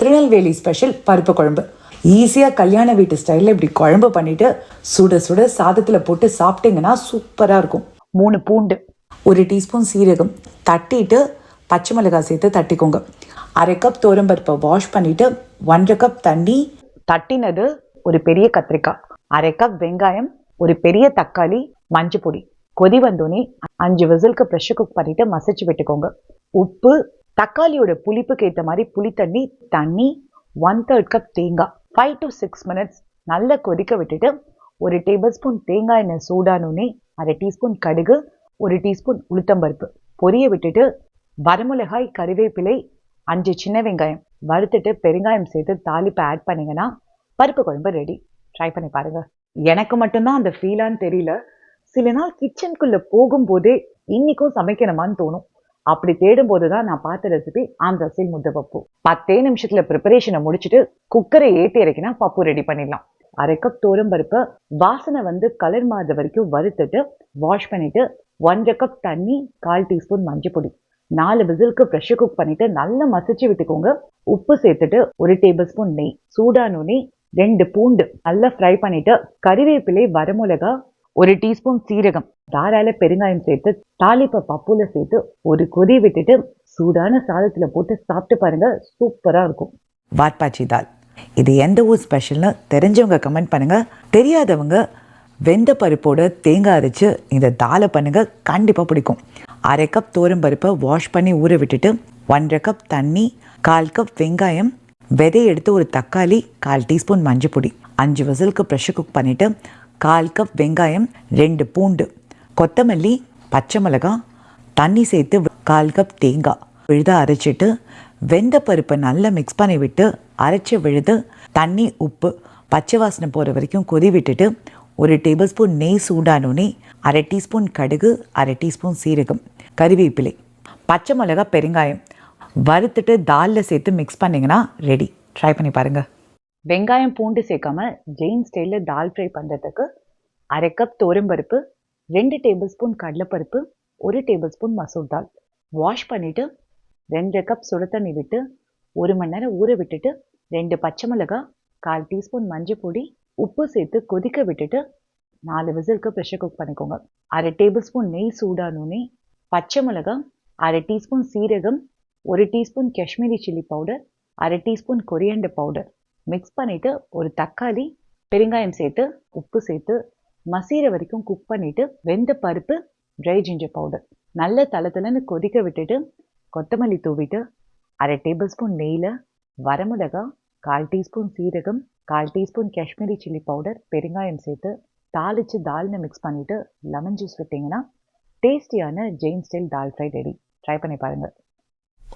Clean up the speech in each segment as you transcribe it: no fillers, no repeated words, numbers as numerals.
Tirunelveli special பருப்பு குழம்பு. ஈஸியாக கல்யாண வீட்டு ஸ்டைலில் இப்படி குழம்பு பண்ணிவிட்டு சுட சுட சாதத்தில் போட்டு சாப்பிட்டீங்கன்னா சூப்பராக இருக்கும். 3 பூண்டு, 1 டீஸ்பூன் சீரகம் தட்டிட்டு பச்சை மிளகாய் சேர்த்து தட்டிக்கோங்க. 1/2 கப் துவரம்பருப்பை வாஷ் பண்ணிவிட்டு 1/2 கப் தண்ணி, தட்டினது ஒரு பெரிய கத்திரிக்காய், 1/2 கப் வெங்காயம், ஒரு பெரிய தக்காளி, மஞ்சள் பொடி. கொதி வந்தோடனே 5 விசிலுக்கு ப்ரெஷர் குக் பண்ணிவிட்டு மசிச்சு விட்டுக்கோங்க. உப்பு, தக்காளியோட புளிப்புக்கு ஏற்ற மாதிரி புளித்தண்ணி, தண்ணி, 1/3 கப் தேங்காய். 5 to 6 மினிட்ஸ் நல்லா கொதிக்க விட்டுட்டு 1 டேபிள் ஸ்பூன் தேங்காய் எண்ணெய் சூடானோடனே 1/2 டீஸ்பூன் கடுகு, 1 டீஸ்பூன் உளுத்தம்பருப்பு பொரிய விட்டுட்டு வரமிளகாய், கறிவேப்பிலை, 5 சின்ன வெங்காயம் வறுத்துட்டு பெருங்காயம் சேர்த்து தாளிப்பை ஆட் பண்ணிங்கன்னா பருப்பு குழம்பு ரெடி. ட்ரை பண்ணி பாருங்க. எனக்கு மட்டும்தான் அந்த ஃபீலான்னு தெரியல, சில நாள் கிச்சனுக்குள்ளே போகும்போதே இன்னைக்கும் சமைக்கணுமான்னு தோணும். அப்படி தேடும் போது தான் நான் பார்த்த ரெசிபி ஆந்திரா ஸ்டைல் முద్దப்பப்பு. 10 நிமிஷத்துல ப்ரிப்பரேஷனை முடிச்சுட்டு குக்கரை ஏற்றி இறக்கினா பப்பு ரெடி பண்ணிடலாம். 1/2 கப் துவரம்பருப்பை வாசனை வந்து கலர் மாறுற வரைக்கும் வறுத்துட்டு வாஷ் பண்ணிட்டு 1/2 கப் தண்ணி, 1/4 டீஸ்பூன் மஞ்சள் பொடி, 4 விசிலுக்கு ப்ரெஷர் குக் பண்ணிட்டு நல்லா மசிச்சு விட்டுக்கோங்க. உப்பு சேர்த்துட்டு 1 டேபிள் ஸ்பூன் நெய் சூடானோனே 2 பூண்டு நல்லா ஃப்ரை பண்ணிட்டு கறிவேப்பிலை, வரமிளகா, 1 டீஸ்பூன் சீரகம், தாராள பெருங்காயம் சேர்த்து தாளிப்பை பப்புல சேர்த்து ஒரு கொதி விட்டுட்டு சூடான சாதத்துல போட்டு சாப்பிட்டு பாருங்க, சூப்பரா இருக்கும். வாட்பாச்சி தால் இது எந்த ஊர் ஸ்பெஷல்னு தெரிஞ்சவங்க கமெண்ட் பண்ணுங்க. தெரியாதவங்க வெந்த பருப்போட தேங்காய் அரைச்சு இந்த தாலை பண்ணுங்க, கண்டிப்பாக பிடிக்கும். 1/2 கப் துவரம்பருப்பை வாஷ் பண்ணி ஊற விட்டுட்டு 1/2 கப் தண்ணி, 1/4 கப் வெங்காயம், விதையை எடுத்து ஒரு தக்காளி, 1/4 டீஸ்பூன் மஞ்சள் பொடி, 5 விசிலுக்கு ப்ரெஷர் குக் பண்ணிவிட்டு 1/4 கப் வெங்காயம், 2 பூண்டு, கொத்தமல்லி, பச்சை மிளகாய், தண்ணி சேர்த்து 1/4 கப் தேங்காய் விழுத அரைச்சிட்டு வெந்த பருப்பை நல்லா மிக்ஸ் பண்ணி விட்டு அரைச்சி விழுது தண்ணி, உப்பு, பச்சை வாசனை போகிற வரைக்கும் கொதி விட்டுட்டு 1 டேபிள் ஸ்பூன் நெய் சூடானோடனே 1/2 டீஸ்பூன் கடுகு, 1/2 டீஸ்பூன் சீரகம், கறிவேப்பிலை, பச்சை மிளகாய், பெருங்காயம் வறுத்துட்டு தாலில் சேர்த்து மிக்ஸ் பண்ணிங்கன்னா ரெடி. ட்ரை பண்ணி பாருங்கள். வெங்காயம் பூண்டு சேர்க்காம ஜெயின் ஸ்டைலில் தால் ஃப்ரை பண்ணுறதுக்கு 1/2 கப் துவரம்பருப்பு, 2 டேபிள் ஸ்பூன் கடலைப்பருப்பு, 1 table spoon masoor dal wash பண்ணிவிட்டு 2 கப் சுடு தண்ணி விட்டு 1 மணி நேரம் ஊற விட்டுட்டு 2 பச்சை மிளகாய், 1/4 டீஸ்பூன் மஞ்சள் பொடி, உப்பு சேர்த்து கொதிக்க விட்டுட்டு 4 விசிலுக்கு ப்ரெஷர் குக் பண்ணிக்கோங்க. 1/2 டேபிள் ஸ்பூன் நெய் சூடானோடனே பச்சை மிளகாய், 1/2 டீஸ்பூன் சீரகம், 1 teaspoon Kashmiri chilli powder, 1/2 teaspoon coriander powder mix பண்ணிவிட்டு ஒரு தக்காளி, பெருங்காயம் சேர்த்து உப்பு சேர்த்து மசீர வரைக்கும் குக் பண்ணிவிட்டு வெந்த பருப்பு, ட்ரை ஜிஞ்சர் பவுடர் நல்ல தளத்துலன்னு கொதிக்க விட்டுட்டு கொத்தமல்லி தூவிட்டு 1/2 டேபிள் ஸ்பூன் நெய்யில் வரமிளகாய், 1/4 டீஸ்பூன் சீரகம், 1/4 டீஸ்பூன் காஷ்மீரி சில்லி பவுடர், பெருங்காயம் சேர்த்து தாளித்து தால்னு மிக்ஸ் பண்ணிவிட்டு லெமன் ஜூஸ் விட்டிங்கன்னா டேஸ்டியான ஜெயின் ஸ்டைல் தால் ஃப்ரை ரெடி. ட்ரை பண்ணி பாருங்கள்.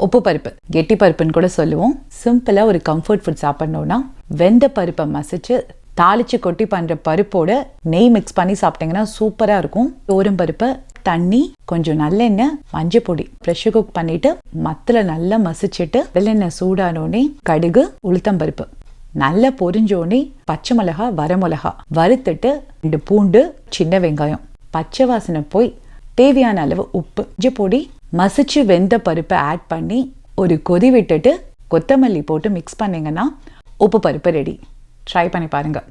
உப்பு பருப்பு, கெட்டி பருப்புன்னு கூட சொல்லுவோம். சிம்பிளாக ஒரு கம்ஃபர்ட் ஃபுட் சாப்பிட்ணுன்னா வெந்த பருப்பை மசிச்சு தாளித்து கொட்டி பண்ணுற பருப்போட நெய் மிக்ஸ் பண்ணி சாப்பிட்டிங்கன்னா சூப்பராக இருக்கும். தோரம் பருப்பை தண்ணி, கொஞ்சம் நல்லெண்ணெய், மஞ்சள் பொடி ப்ரெஷர் குக் பண்ணிவிட்டு மத்தில் நல்லா மசிச்சுட்டு வெள்ளெண்ணெய் சூடானோடனே கடுகு, உளுத்தம்பருப்பு நல்லா பொரிஞ்சோடனே பச்சை மிளகா, வரமிளகா வறுத்துட்டு 2 பூண்டு, சின்ன வெங்காயம், பச்சை வாசனை போய் தேவையான அளவு உப்பு, மஞ்சள் பொடி, மசிச்சு வெந்த பருப்பை ஆட் பண்ணி ஒரு கொதி விட்டுட்டு கொத்தமல்லி போட்டு மிக்ஸ் பண்ணிங்கன்னா உப்பு பருப்பு ரெடி. ட்ரை பண்ணி பாருங்கள்.